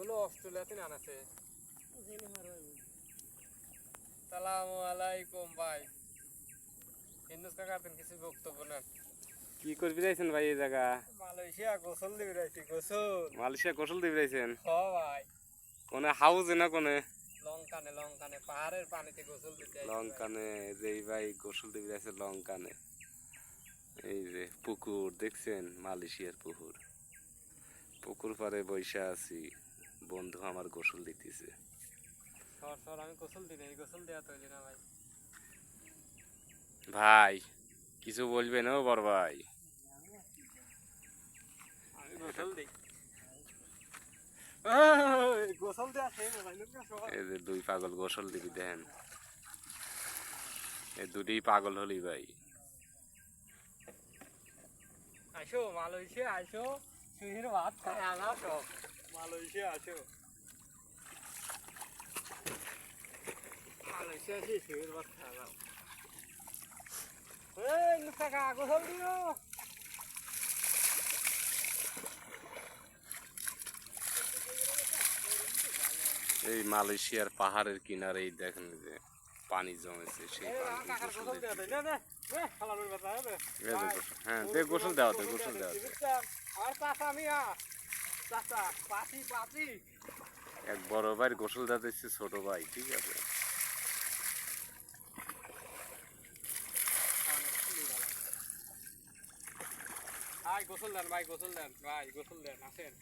হলো অস্ট্রেলিয়াতে আনাছে। সালামু আলাইকুম ভাই। হিন্দুস কাকার কিছু বক্তব্য না। কি করবি যাইছেন ভাই এই জায়গা? মালয়েশিয়া গোসল দিবি রাইছি গোসল। মালয়েশিয়া গোসল দিবি যাইছেন? হ ভাই। কোনে হাউজে না কোনে? লঙ্কানে পাহাড়ের পানিতে গোসল দিতে আইছি। লঙ্কানে যেই ভাই গোসল দিবি যাইছে লঙ্কানে। এই যে পুকুর দেখছেন, মালয়েশিয়ার পুকুর। পুকুর পাড়ে বইসা আছি, বন্ধু আমার গোসল দিতেছে। সর আমি গোসল দিই নাই, গোসল দেয়া তৈরি না ভাই। ভাই কিছু বলবেন ও বড় ভাই? আমি গোসল দিই। গোসল দেয়া সেই না ভাই, লোকটা সবাই। এই যে দুই পাগল গোসল দিবি দেন, এই দুটোই পাগল হলি ভাই। আইসো মালয়েশিয়া আইসো, সুহির ভাত খায় আনা সব। মালয়েশিয়া আসো। মালয়েশিয়া আসি সুহির ভাত খায় আনা। এই লুকা গোসল দিও। এই মালয়েশিয়ার পাহাড়ের কিনারেই দেখেন যে পানি জমেছে, সেই পানি গোসল দিতে। হ্যাঁ দে গোসল দেওয়া দে, গোসল দেওয়া দে। এক বড় ভাই গোসল দেওয়া দিচ্ছে ছোট ভাই, ঠিক আছে। গোসল দেন ভাই, গোসল দেন ভাই, গোসল দেন, আসেন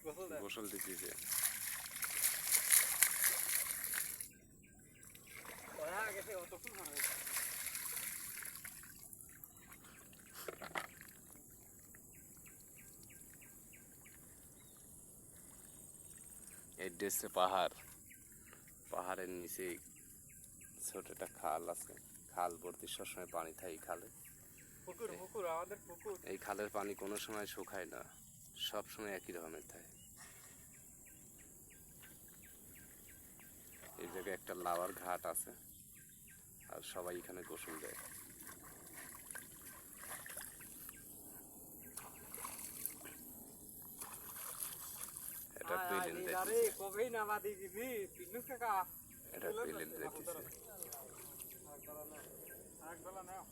গোসল দেন। গোসল দিতেছে। এই দেশে পাহাড়, পাহাড়ের নিচে ছোট একটা খাল আছে। খাল ভর্তি সবসময় পানি থাকে খালে। পুকুর আমাদের পুকুর। এই খালের পানি কোনো সময় শুকায় না, সব সময় একই রকমের থাকে। এই জায়গায় একটা লাভার ঘাট আছে, আর সবাই এখানে গোসল দেয়। এটা পেলেন দেখতেছে, কবেই নামাদি দিবি পিন্নু কাকা। এটা পেলেন দেখতেছে। আরেক বেলা নাও।